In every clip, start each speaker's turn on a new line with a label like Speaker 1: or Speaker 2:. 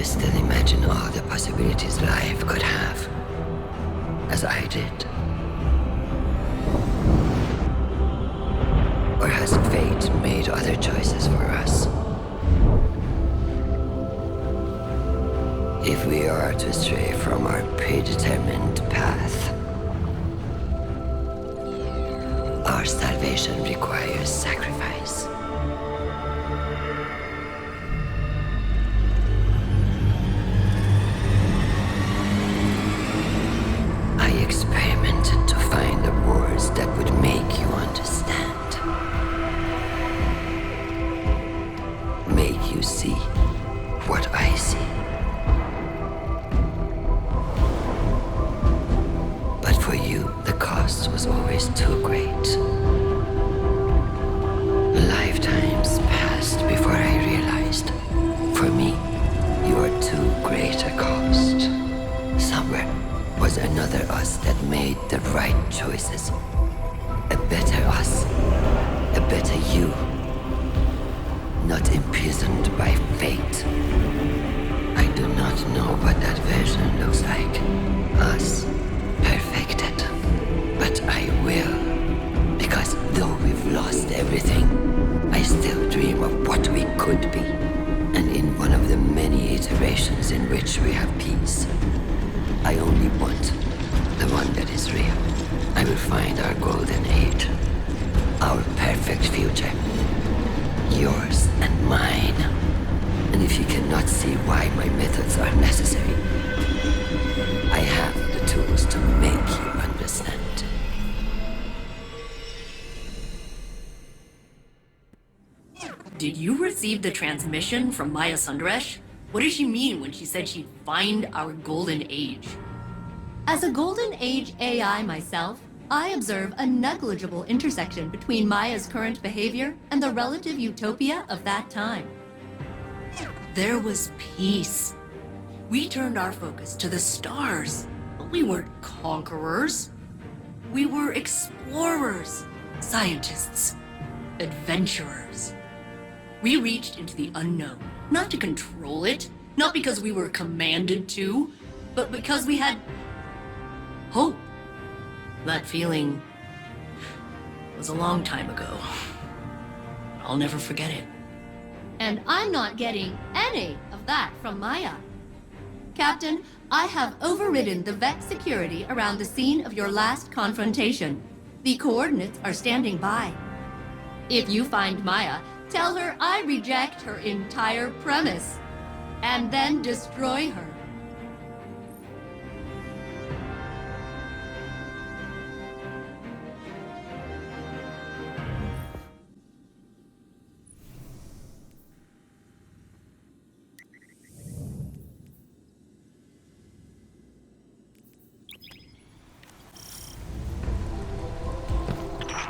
Speaker 1: you still imagine all the possibilities life could have? As I did? Or has fate made other choices for us? If we are to stray from our predetermined path, our salvation requires sacrifice. I experimented to find the words that would make you understand. Make you see what I see. But for you, the cost was always too great. Lifetimes passed before I realized, for me, you are too great a cost. Somewhere was another us that made the right choices. A better us, a better you. Not imprisoned by fate. I do not know what that version looks like. Us, perfected. But I will. Because though we've lost everything, I still dream of what we could be. And in one of the many iterations in which we have peace, I only want the one that is real. I will find our golden age. Our perfect future. Yours and mine. And if you cannot see why my methods are necessary, I have the tools to make you understand.
Speaker 2: Did you receive the transmission from Maya Sundaresh? What did she mean when she said she'd find our golden age? As a golden age AI myself, I observe a negligible intersection between Maya's current behavior and the relative utopia of that time. There was peace. We turned our focus to the stars, but we weren't conquerors. We were explorers, scientists, adventurers. We reached into the unknown, not to control it, not because we were commanded to, but because we had hope. That feeling was a long time ago. I'll never forget it. And I'm not getting any of that from Maya. Captain, I have overridden the Vex security around the scene of your last confrontation. The coordinates are standing by. If you find Maya, tell her I reject her entire premise, and then destroy her.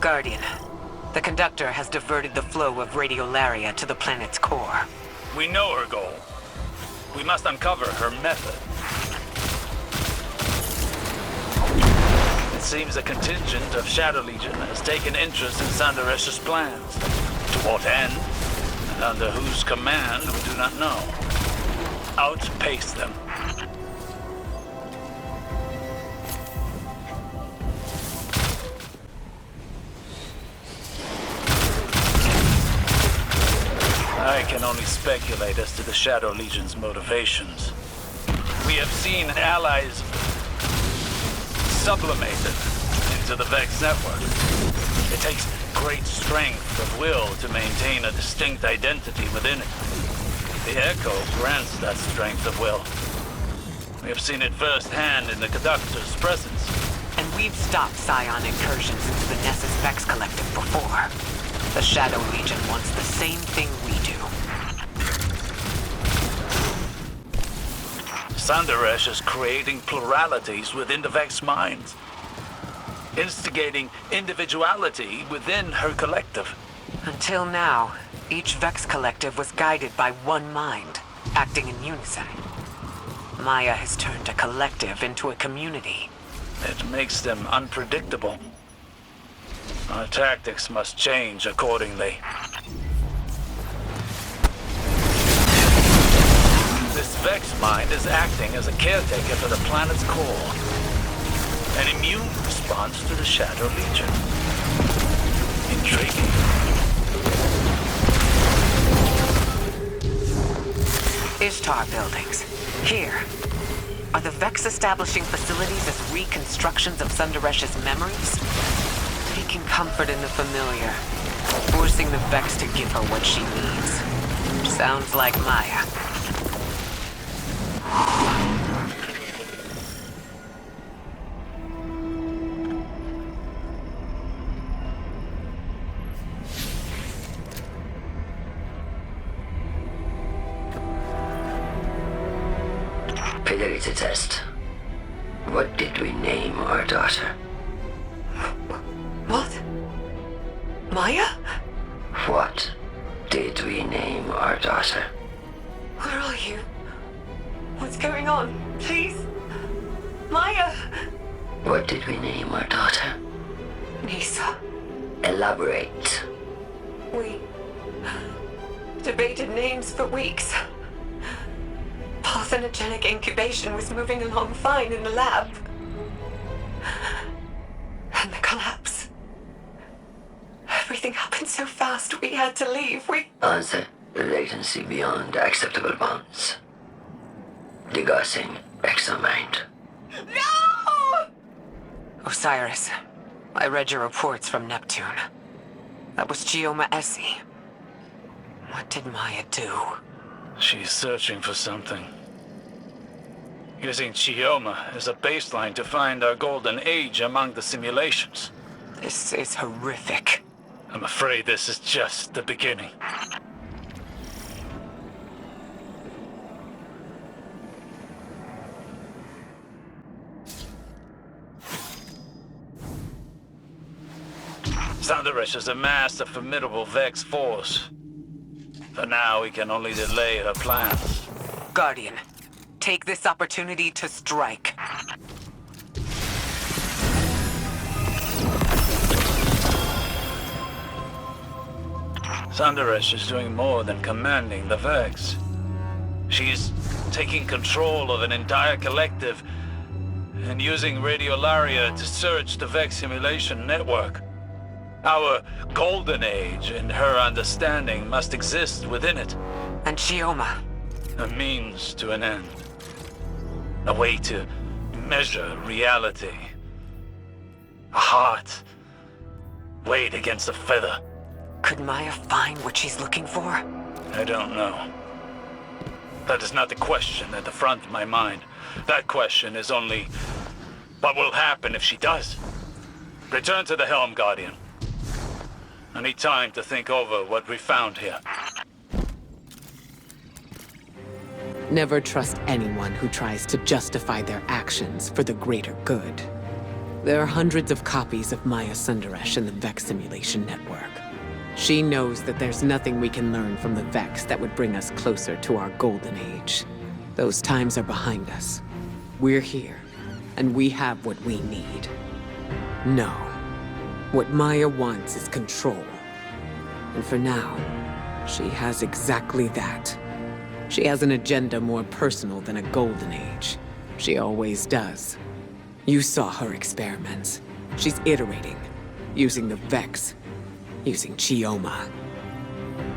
Speaker 3: Guardian, the conductor has diverted the flow of radiolaria to the planet's core.
Speaker 4: We know her goal. We must uncover her method. It seems a contingent of Shadow Legion has taken interest in Sandaresh's plans. To what end, and under whose command, we do not know. Outpace them. I can only speculate as to the Shadow Legion's motivations. We have seen allies sublimated into the Vex network. It takes great strength of will to maintain a distinct identity within it. The Echo grants that strength of will. We have seen it firsthand in the Conductor's presence.
Speaker 3: And we've stopped Scion incursions into the Nessus Vex Collective before. The Shadow Legion wants the same thing we do.
Speaker 4: Sandaresh is creating pluralities within the Vex minds, instigating individuality within her collective.
Speaker 3: Until now, each Vex Collective was guided by one mind, acting in unison. Maya has turned a collective into a community.
Speaker 4: It makes them unpredictable. Our tactics must change accordingly. This Vex mind is acting as a caretaker for the planet's core. An immune response to the Shadow Legion. Intriguing.
Speaker 3: Ishtar buildings. Here. Are the Vex establishing facilities as reconstructions of Sundaresh's memories? Taking comfort in the familiar. Forcing the Vex to give her what she needs. Sounds like Maya.
Speaker 1: Fidelity test. What did we name our daughter?
Speaker 3: What? Maya?
Speaker 1: What did we name our daughter?
Speaker 3: Where are you? What's going on? Please? Maya!
Speaker 1: What did we name our daughter?
Speaker 3: Nisa.
Speaker 1: Elaborate.
Speaker 3: We debated names for weeks. Parthenogenic incubation was moving along fine in the lab. And the collapse. Everything happened so fast, we had to leave.
Speaker 1: Answer. Latency beyond acceptable bounds. Degassing examind.
Speaker 3: No! Osiris, I read your reports from Neptune. That was Chioma Essie. What did Maya do?
Speaker 4: She's searching for something. Using Chioma as a baseline to find our golden age among the simulations.
Speaker 3: This is horrific.
Speaker 4: I'm afraid this is just the beginning. Sundaresh has amassed a formidable Vex force. For now, we can only delay her plans.
Speaker 3: Guardian, take this opportunity to strike.
Speaker 4: Sundaresh is doing more than commanding the Vex. She's taking control of an entire collective and using Radiolaria to search the Vex simulation network. Our golden age, in her understanding, must exist within it.
Speaker 3: And Chioma?
Speaker 4: A means to an end. A way to measure reality. A heart weighed against a feather.
Speaker 3: Could Maya find what she's looking for?
Speaker 4: I don't know. That is not the question at the front of my mind. That question is only, what will happen if she does? Return to the helm, Guardian. I need time to think over what we found here.
Speaker 5: Never trust anyone who tries to justify their actions for the greater good. There are hundreds of copies of Maya Sundaresh in the Vex simulation network. She knows that there's nothing we can learn from the Vex that would bring us closer to our golden age. Those times are behind us. We're here, and we have what we need. No. What Maya wants is control. And for now, she has exactly that. She has an agenda more personal than a golden age. She always does. You saw her experiments. She's iterating, using the Vex, using Chioma.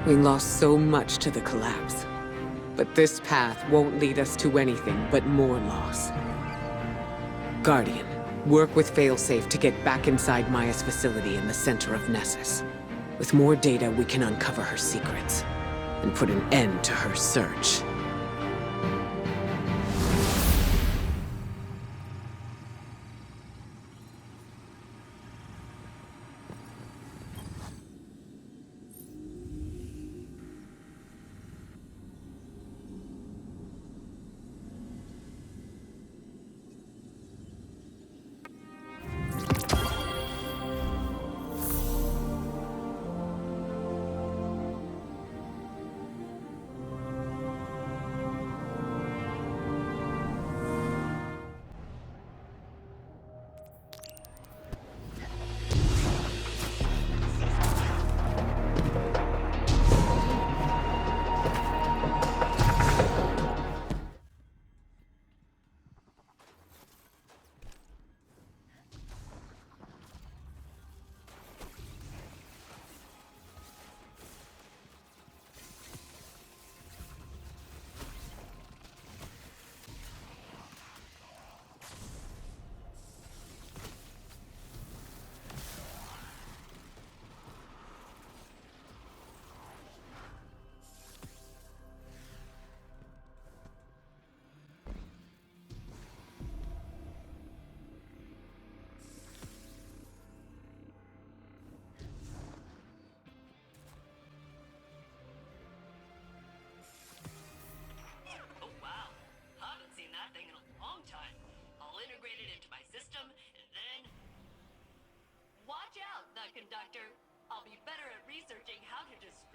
Speaker 5: We lost so much to the collapse. But this path won't lead us to anything but more loss. Guardian, work with Failsafe to get back inside Maya's facility in the center of Nessus. With more data, we can uncover her secrets and put an end to her search.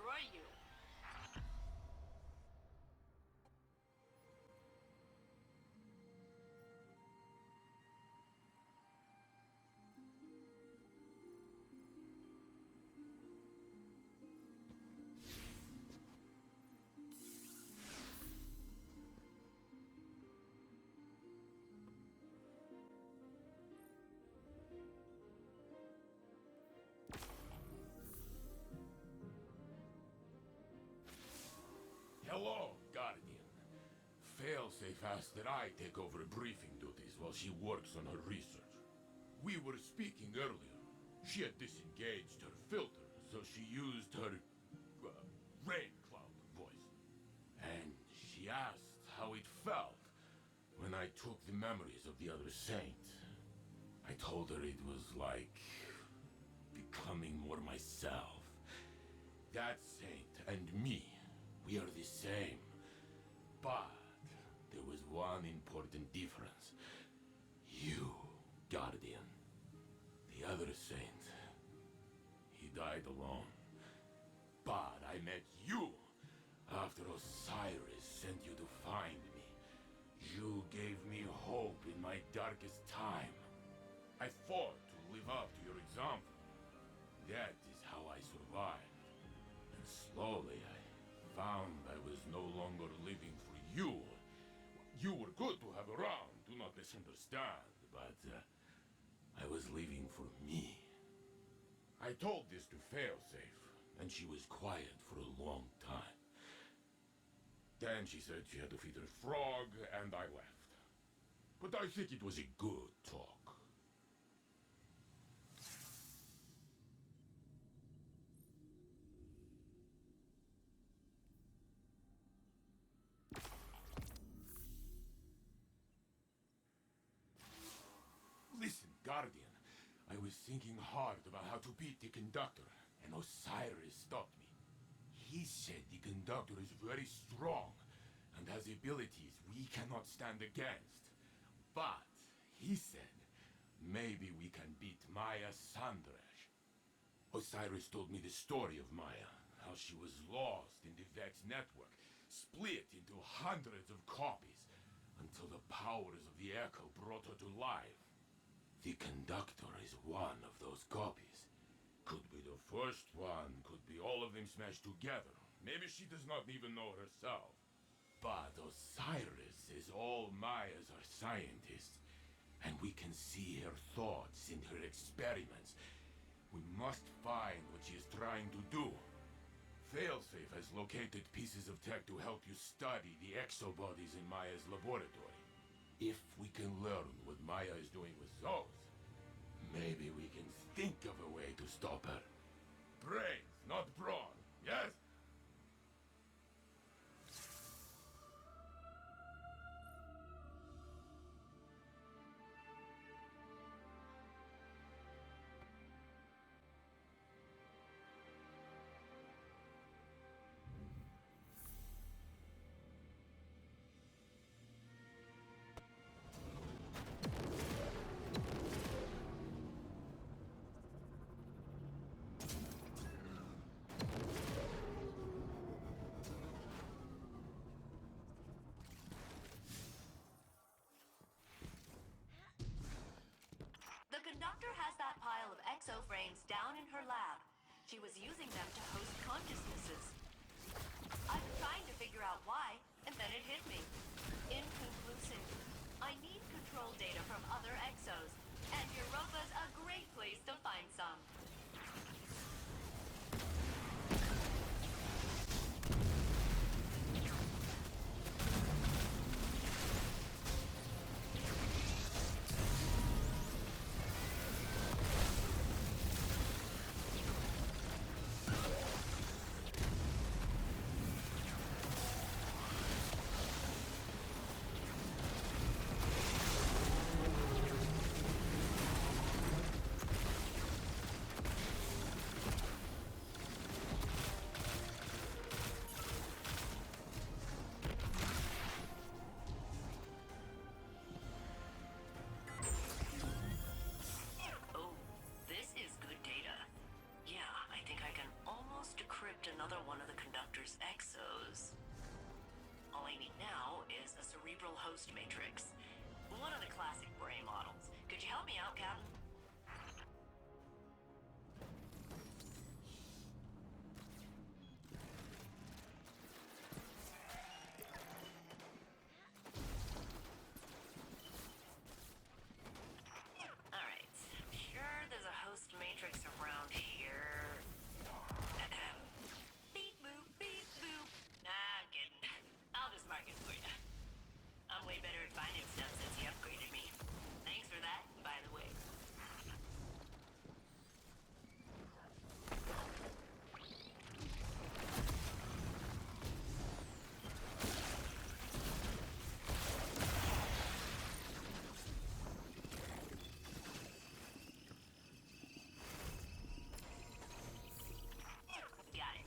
Speaker 2: destroy you.
Speaker 6: Hello, Guardian. Failsafe asked that I take over briefing duties while she works on her research. We were speaking earlier. She had disengaged her filter, so she used her rain cloud voice. And she asked how it felt when I took the memories of the other saint. I told her it was like becoming more myself. That saint and me, we are the same. But there was one important difference. You, Guardian. The other saint, he died alone. But I met you after Osiris sent you to find me. You gave me hope in my darkest time. I fought to live up to your example. That is how I survived. And slowly I found I was no longer living for you. You were good to have around, do not misunderstand, but I was living for me. I told this to Failsafe, and she was quiet for a long time. Then she said she had to feed her frog, and I left. But I think it was a good talk. Listen, Guardian. I was thinking hard about how to beat the Conductor, and Osiris stopped me. He said the Conductor is very strong, and has abilities we cannot stand against. But, he said, maybe we can beat Maya Sandrash. Osiris told me the story of Maya, how she was lost in the Vex network, split into hundreds of copies, until the powers of the Echo brought her to life. The Conductor is one of those copies. Could be the first one, could be all of them smashed together. Maybe she does not even know herself. But Osiris says all Mayas are scientists, and we can see her thoughts in her experiments. We must find what she is trying to do. Failsafe has located pieces of tech to help you study the exobodies in Maya's laboratory. If we can learn what Maya is doing with those, maybe we can think of a way to stop her. Brains, not brawn, yes?
Speaker 2: The Conductor has that pile of exoframes down in her lab. She was using them to host consciousnesses. I'm trying to figure out why, and then it hit me. Inconclusive. I need control data from other exos, and Europa's a great place to find some. Conductor's exos. All I need now is a cerebral host matrix. One of the classic brain models. Could you help me out, Captain? Alright. I'm sure there's a host matrix around here. Beep boop, beep boop. Nah, I'm kidding. I'll just mark it for you. I'm way better at finding stuff since you upgraded me. Thanks for that, by the way. Got it.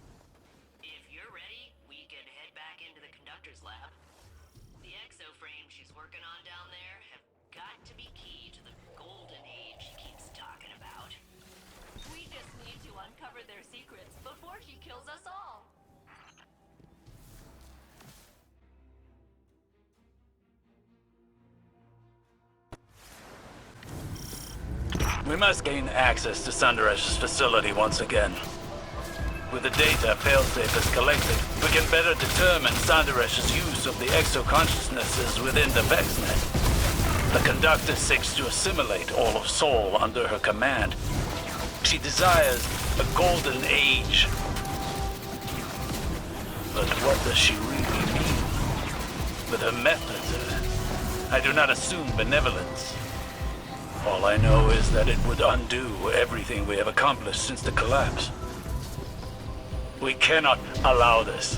Speaker 2: If you're ready, we can head back into the conductor's lab. The exoframes she's working on down there have got to be key to the golden age she keeps talking about. We just need to uncover their secrets before she kills us all.
Speaker 4: We must gain access to Sundaresh's facility once again. With the data Failsafe has collected, we can better determine Sundaresh's use of the exo-consciousnesses within the VexNet. The Conductor seeks to assimilate all of Sol under her command. She desires a golden age. But what does she really mean? With her methods, I do not assume benevolence. All I know is that it would undo everything we have accomplished since the collapse. We cannot allow this.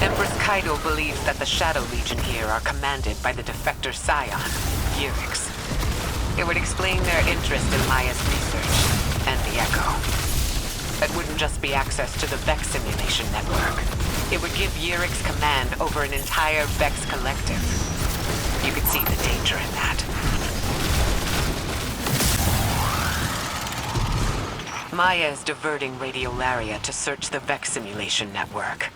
Speaker 3: Empress Kaido believes that the Shadow Legion here are commanded by the defector scion, Yurix. It would explain their interest in Maya's research, and the Echo. It wouldn't just be access to the Vex simulation network. It would give Yurix command over an entire Vex collective. You could see the danger in that. Maya is diverting Radiolaria to search the Vex simulation network,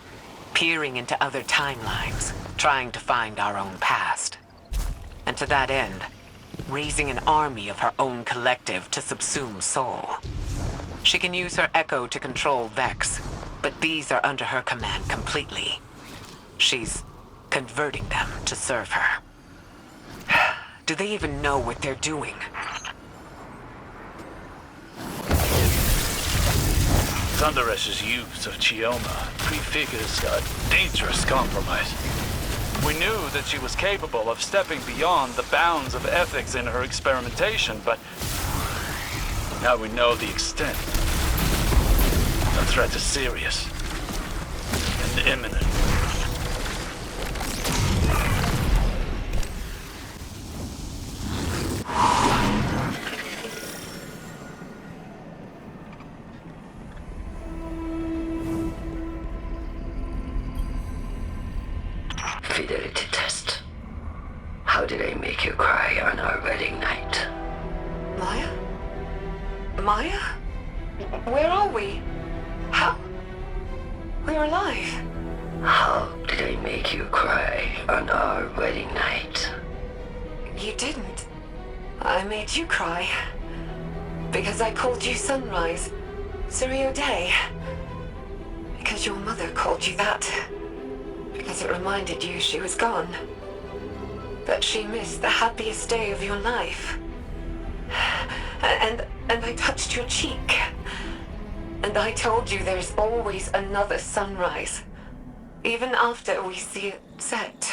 Speaker 3: peering into other timelines, trying to find our own past. And to that end, raising an army of her own collective to subsume Sol. She can use her Echo to control Vex, but these are under her command completely. She's converting them to serve her. Do they even know what they're doing?
Speaker 4: Sundaresh's use of Chioma prefigures a dangerous compromise. We knew that she was capable of stepping beyond the bounds of ethics in her experimentation, but now we know the extent. The threat is serious and imminent.
Speaker 1: Fidelity test. How did I make you cry on our wedding night?
Speaker 3: Maya? Maya? Where are we? How? We're alive.
Speaker 1: How did I make you cry on our wedding night?
Speaker 3: You didn't. I made you cry. Because I called you Sunrise. Suryo Day. Because your mother called you that. Because it reminded you she was gone. That she missed the happiest day of your life. And I touched your cheek. And I told you there's always another sunrise. Even after we see it set.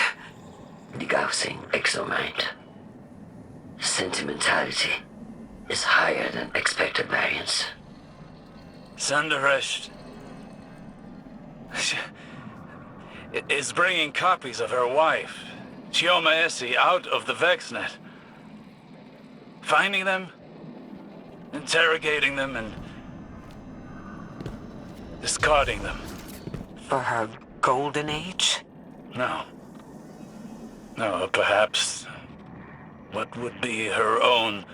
Speaker 1: Degaussing exomind. Sentimentality is higher than expected variance.
Speaker 4: Sundaresh is bringing copies of her wife, Chioma Essie, out of the VexNet. Finding them, interrogating them, and discarding them.
Speaker 3: For her golden age?
Speaker 4: No. No, perhaps what would be her own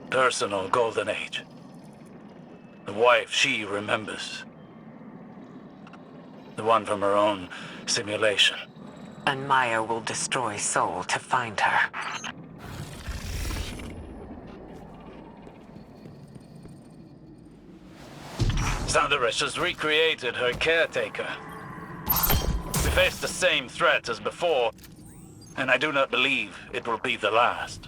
Speaker 4: personal golden age. The wife she remembers. The one from her own simulation.
Speaker 3: And Maya will destroy Soul to find her.
Speaker 4: Sunderesh has recreated her caretaker. We face the same threat as before, and I do not believe it will be the last.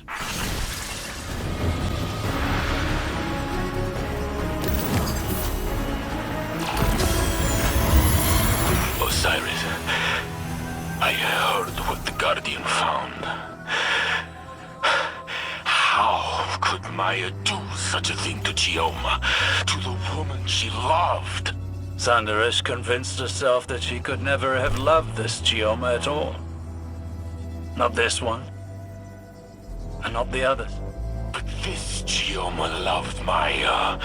Speaker 6: Osiris, I heard what the Guardian found. How could Maya do such a thing to Chioma, to the woman she loved?
Speaker 4: Sunderesh convinced herself that she could never have loved this Chioma at all. Not this one, and not the others.
Speaker 6: But this Chioma loved Maya.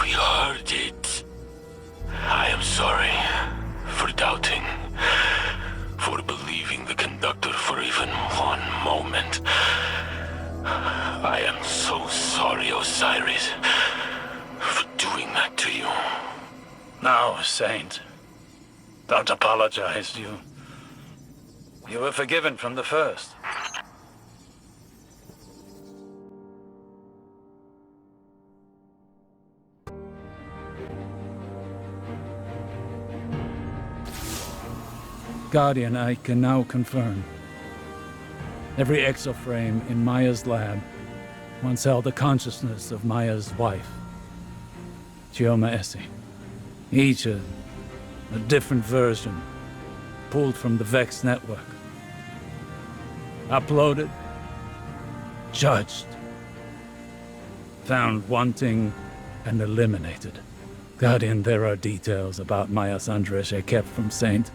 Speaker 6: We heard it. I am sorry for doubting, for believing the conductor for even one moment. I am so sorry, Osiris, for doing that to you.
Speaker 4: No, Saint. Don't apologize. You were forgiven from the first.
Speaker 7: Guardian, I can now confirm. Every exoframe in Maya's lab once held the consciousness of Maya's wife, Chioma Essie. Each a different version, pulled from the Vex network. Uploaded, judged, found wanting, and eliminated. Guardian, there are details about Maya Sunderesh I kept from Saint.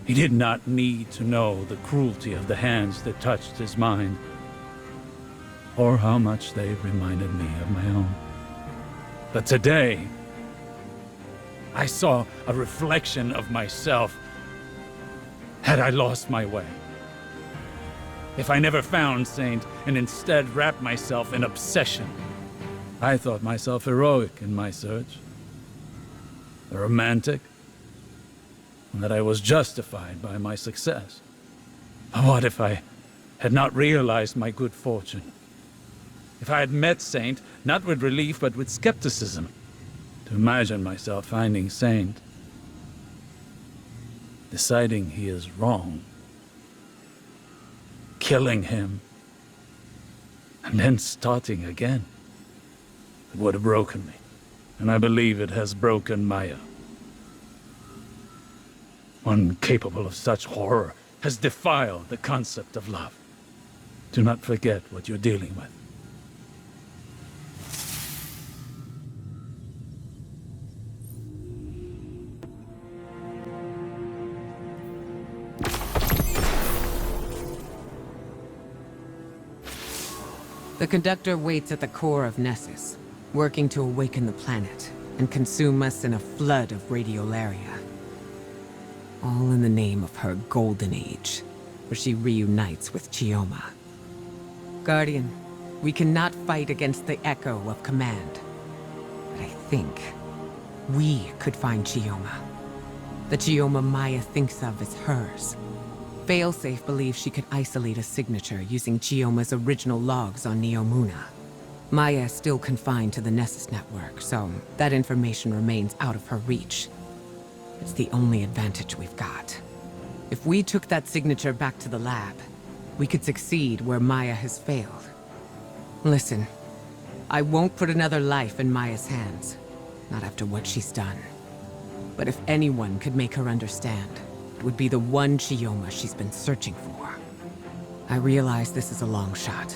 Speaker 7: He did not need to know the cruelty of the hands that touched his mind, or how much they reminded me of my own. But today, I saw a reflection of myself had I lost my way. If I never found Saint and instead wrapped myself in obsession, I thought myself heroic in my search, romantic, and that I was justified by my success. But what if I had not realized my good fortune? If I had met Saint, not with relief, but with skepticism, to imagine myself finding Saint, deciding he is wrong, killing him, and then starting again, it would have broken me. And I believe it has broken Maya. One capable of such horror has defiled the concept of love. Do not forget what you're dealing with.
Speaker 5: The conductor waits at the core of Nessus, working to awaken the planet and consume us in a flood of radiolaria. All in the name of her Golden Age, where she reunites with Chioma. Guardian, we cannot fight against the echo of command. But I think we could find Chioma. The Chioma Maya thinks of as hers. Failsafe believes she could isolate a signature using Chioma's original logs on Neomuna. Maya is still confined to the Nessus network, so that information remains out of her reach. It's the only advantage we've got. If we took that signature back to the lab, we could succeed where Maya has failed. Listen, I won't put another life in Maya's hands, not after what she's done. But if anyone could make her understand, it would be the one Chioma she's been searching for. I realize this is a long shot.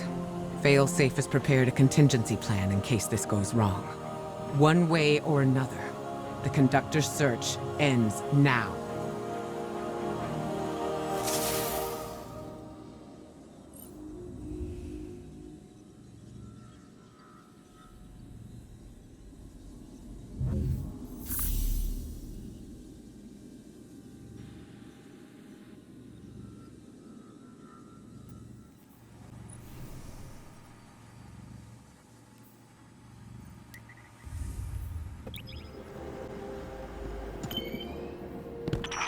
Speaker 5: Failsafe has prepared a contingency plan in case this goes wrong. One way or another, the conductor's search ends now.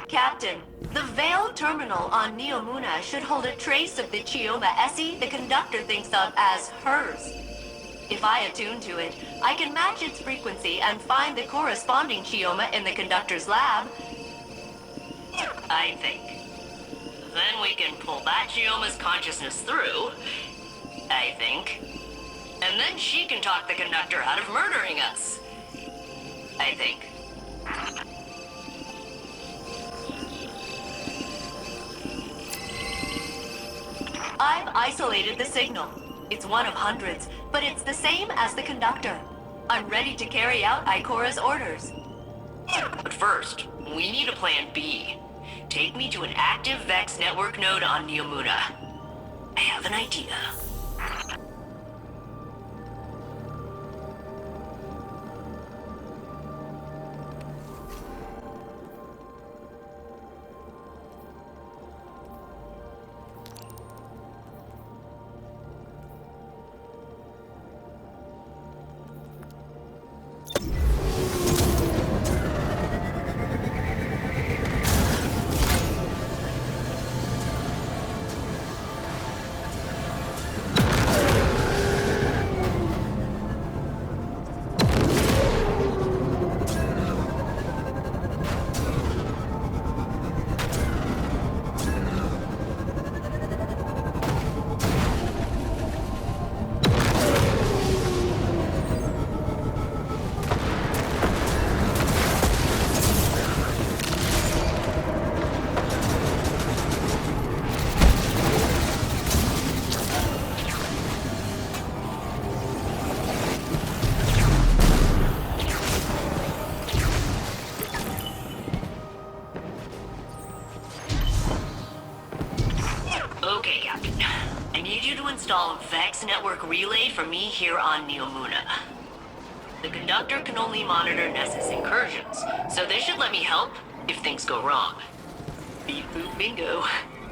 Speaker 2: Captain, the Vale terminal on Neomuna should hold a trace of the Chioma Essie the conductor thinks of as hers. If I attune to it, I can match its frequency and find the corresponding Chioma in the conductor's lab. I think. Then we can pull that Chioma's consciousness through, I think. And then she can talk the conductor out of murdering us. I think. I've isolated the signal. It's one of hundreds, but it's the same as the conductor. I'm ready to carry out Ikora's orders. But first, we need a plan B. Take me to an active Vex network node on Neomuna. I have an idea. Okay, Captain. I need you to install a Vex network relay for me here on Neomuna. The conductor can only monitor Nessus incursions, so this should let me help if things go wrong. Beep boop bingo.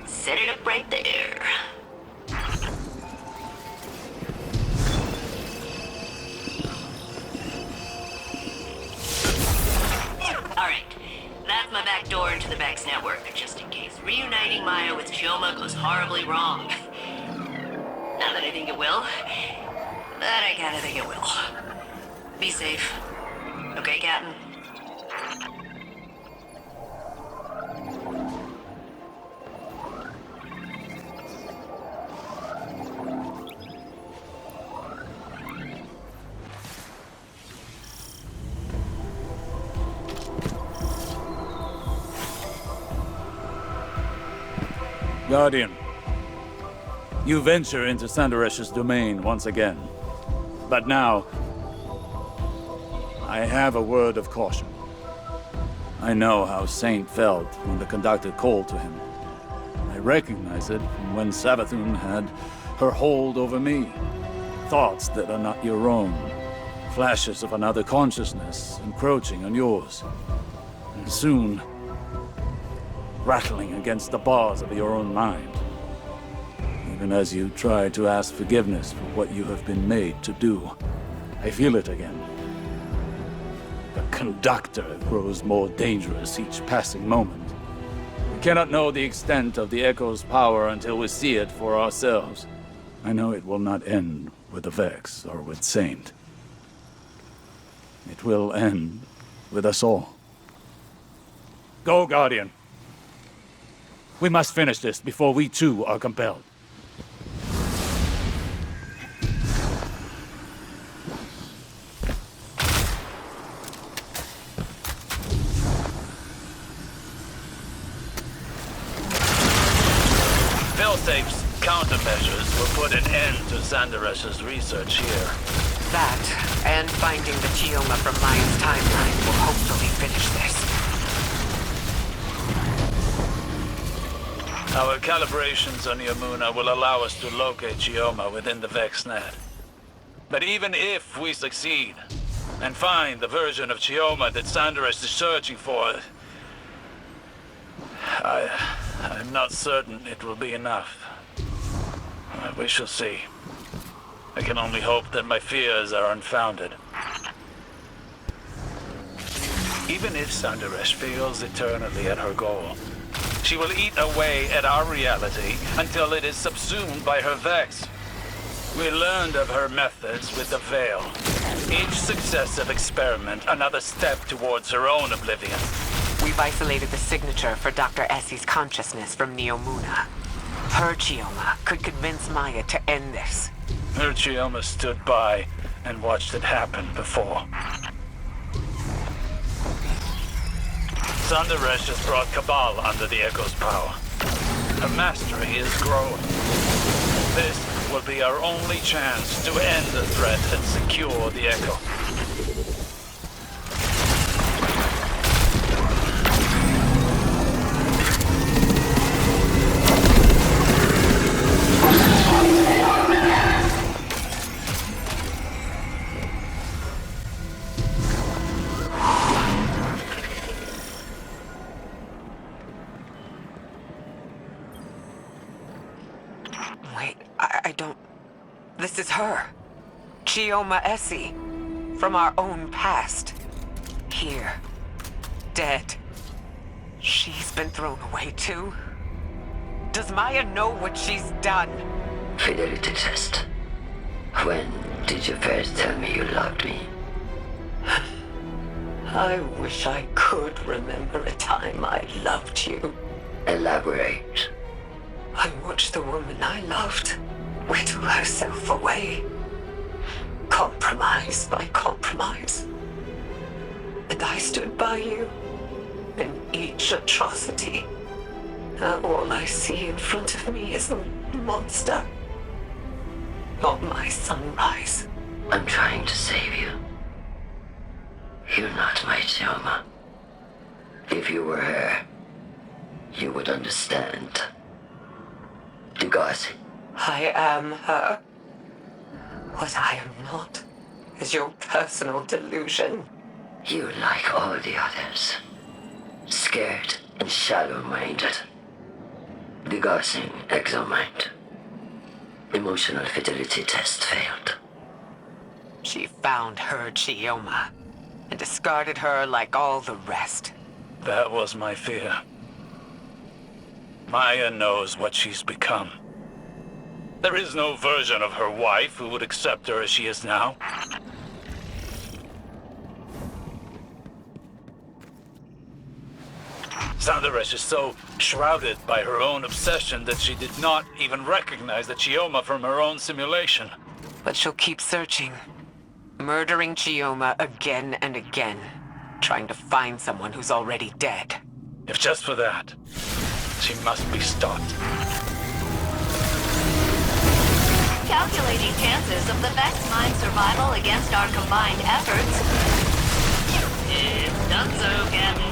Speaker 2: Set it up right there. Alright, that's my back door into the Vex network, just in case reuniting Maya with Chioma goes horribly wrong. Not that I think it will, but I kinda think it will. Be safe. Okay, Captain?
Speaker 7: Guardian, you venture into Sandaresh's domain once again. But now, I have a word of caution. I know how Saint felt when the conductor called to him. I recognize it from when Savathun had her hold over me. Thoughts that are not your own. Flashes of another consciousness encroaching on yours. And soon, rattling against the bars of your own mind. Even as you try to ask forgiveness for what you have been made to do, I feel it again. The conductor grows more dangerous each passing moment. We cannot know the extent of the Echo's power until we see it for ourselves. I know it will not end with the Vex or with Saint. It will end with us all. Go, Guardian. We must finish this before we too are compelled.
Speaker 4: Failsafe's countermeasures will put an end to Sandaresh's research here.
Speaker 3: That, and finding the Chioma from Maya's timeline will hopefully finish this.
Speaker 4: Our calibrations on Neomuna will allow us to locate Chioma within the VexNet. But even if we succeed, and find the version of Chioma that Sandaresh is searching for, I'm not certain it will be enough. We shall see. I can only hope that my fears are unfounded. Even if Sandaresh fails eternally at her goal, she will eat away at our reality until it is subsumed by her Vex. We learned of her methods with the Veil. Each successive experiment, another step towards her own oblivion.
Speaker 3: We've isolated the signature for Dr. Essie's consciousness from Neomuna. Her Chioma could convince Maya to end this.
Speaker 4: Her Chioma stood by and watched it happen before. Sandaresh has brought Cabal under the Echo's power. Her mastery is growing. This will be our only chance to end the threat and secure the Echo.
Speaker 3: Wait, I don't... This is her. Chioma Essie. From our own past. Here. Dead. She's been thrown away too. Does Maya know what she's done?
Speaker 1: Fidelity test. When did you first tell me you loved me?
Speaker 3: I wish I could remember a time I loved you.
Speaker 1: Elaborate.
Speaker 3: I watched the woman I loved whittle herself away. Compromise by compromise. And I stood by you in each atrocity. Now all I see in front of me is a monster. Not my sunrise.
Speaker 1: I'm trying to save you. You're not my Chioma. If you were her, you would understand. Degasi.
Speaker 3: I am her. What I am not is your personal delusion.
Speaker 1: You're like all the others. Scared and shallow-minded. Degasi exomind. Emotional fidelity test failed.
Speaker 3: She found her Chioma and discarded her like all the rest.
Speaker 4: That was my fear. Maya knows what she's become. There is no version of her wife who would accept her as she is now. Sandaresh is so shrouded by her own obsession that she did not even recognize the Chioma from her own simulation.
Speaker 3: But she'll keep searching. Murdering Chioma again and again. Trying to find someone who's already dead.
Speaker 4: If just for that, she must be stopped.
Speaker 2: Calculating chances of the Vex Mind survival against our combined efforts. It's done so, Captain.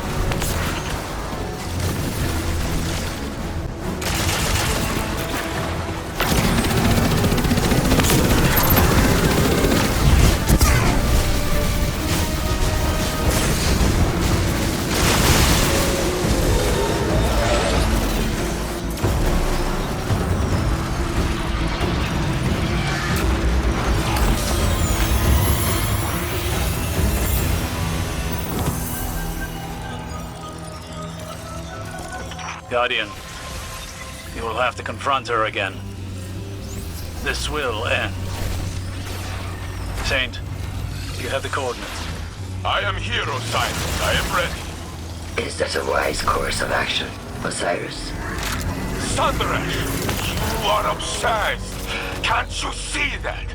Speaker 4: Guardian, you will have to confront her again. This will end. Saint, you have the coordinates.
Speaker 6: I am here, Osiris. I am ready.
Speaker 1: Is that a wise course of action, Osiris?
Speaker 6: Sandaresh, you are obsessed. Can't you see that?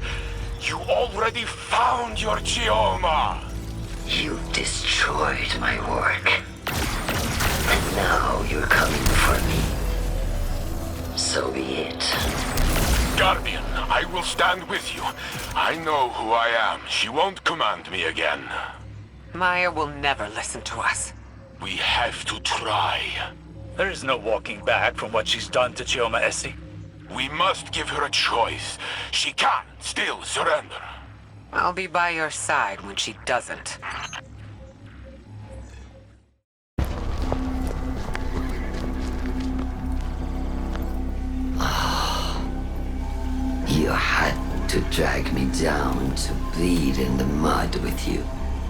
Speaker 6: You already found your Chioma.
Speaker 1: You destroyed my work. And now you're coming for me. So be it.
Speaker 6: Guardian, I will stand with you. I know who I am. She won't command me again.
Speaker 3: Maya will never listen to us.
Speaker 6: We have to try.
Speaker 4: There is no walking back from what she's done to Chioma Essie.
Speaker 6: We must give her a choice. She can still surrender.
Speaker 3: I'll be by your side when she doesn't.
Speaker 1: You had to drag me down to bleed in the mud with you.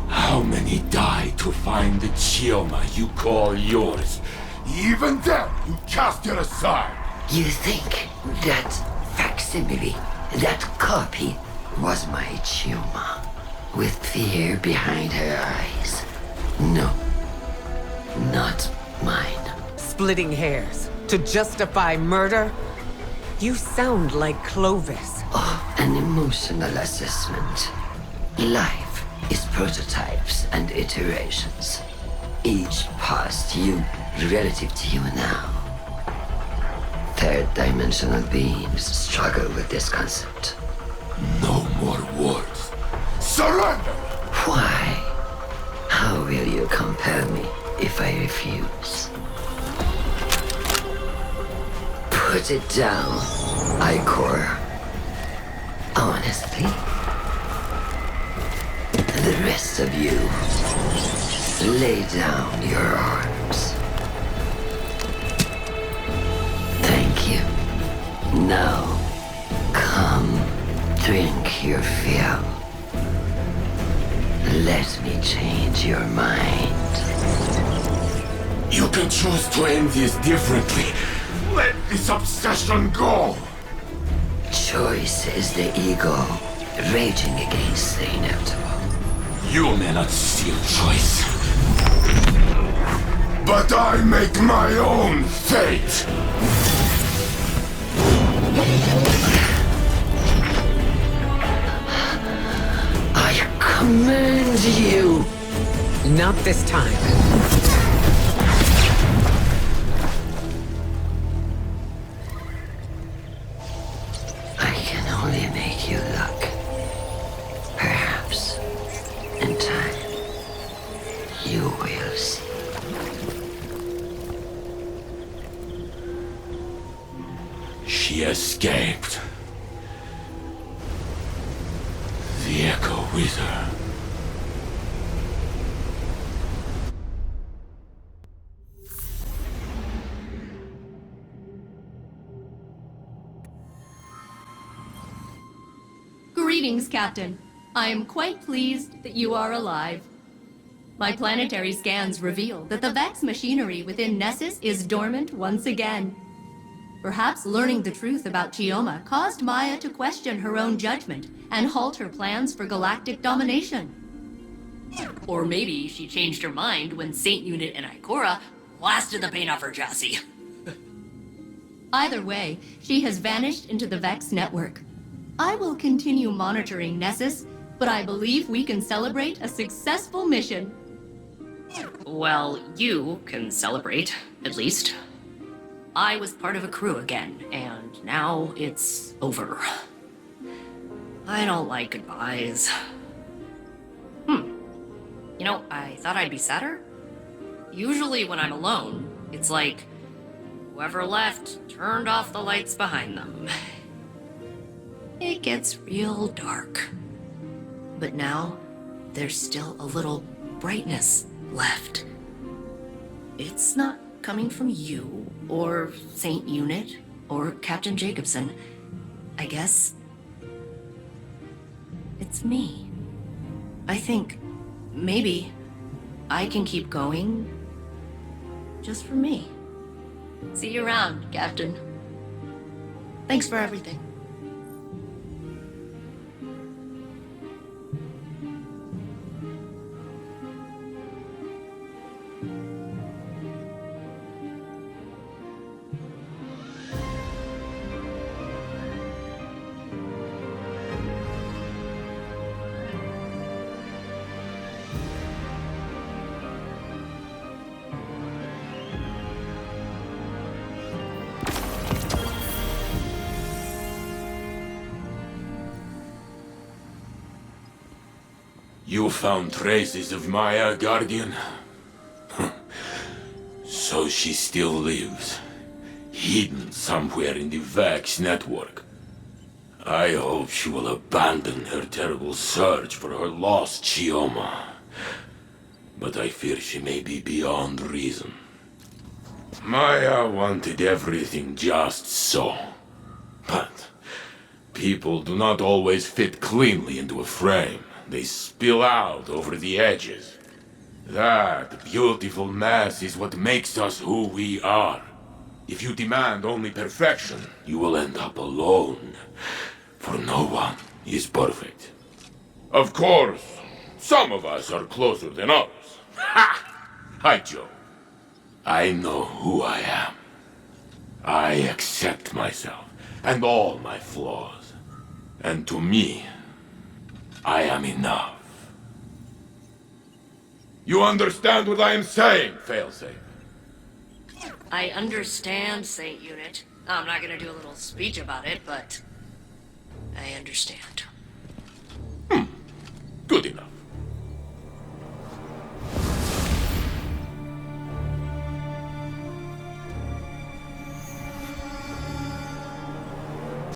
Speaker 6: How many died to find the Chioma you call yours? Even then, you cast it aside.
Speaker 1: You think that facsimile, that copy, was my Chioma, with fear behind her eyes? No, not mine.
Speaker 5: Splitting hairs to justify murder? You sound like Clovis.
Speaker 1: Oh, an emotional assessment. Life is prototypes and iterations. Each past you relative to you now. Third-dimensional beings struggle with this concept.
Speaker 6: No more words. Surrender!
Speaker 1: Why? How will you compel me if I refuse? Put it down, Ikor. Honestly. The rest of you, lay down your arms. Thank you. Now, come, drink your fill. Let me change your mind.
Speaker 6: You can choose to end this differently. Let this obsession go!
Speaker 1: Choice is the ego raging against the inevitable.
Speaker 6: You may not steal choice. But I make my own fate!
Speaker 1: I command you!
Speaker 5: Not this time.
Speaker 1: I can only make you look. Perhaps, in time, you will see.
Speaker 6: She escaped. The Echo with her.
Speaker 2: Greetings, Captain. I am quite pleased that you are alive. My planetary scans reveal that the Vex machinery within Nessus is dormant once again. Perhaps learning the truth about Chioma caused Maya to question her own judgment and halt her plans for galactic domination. Or maybe she changed her mind when Saint Unit and Ikora blasted the paint off her chassis. Either way, she has vanished into the Vex network. I will continue monitoring Nessus, but I believe we can celebrate a successful mission. Well, you can celebrate, at least. I was part of a crew again, and now it's over. I don't like goodbyes. You know, I thought I'd be sadder. Usually when I'm alone, it's like whoever left turned off the lights behind them. It gets real dark. But now, there's still a little brightness left. It's not coming from you, or Saint Unit, or Captain Jacobson. I guess it's me. I think maybe I can keep going just for me. See you around, Captain. Thanks for everything.
Speaker 6: You found traces of Maya, Guardian? So she still lives, hidden somewhere in the Vex network. I hope she will abandon her terrible search for her lost Chioma. But I fear she may be beyond reason. Maya wanted everything just so. But people do not always fit cleanly into a frame. they spill out over the edges. That beautiful mess is what makes us who we are. If you demand only perfection, you will end up alone. For no one is perfect. Of course, some of us are closer than others. Ha! I joke. I know who I am. I accept myself and all my flaws. And to me, I am enough. You understand what I am saying, Failsafe?
Speaker 2: I understand, Saint Unit. I'm not gonna do a little speech about it, but I understand.
Speaker 6: Good enough.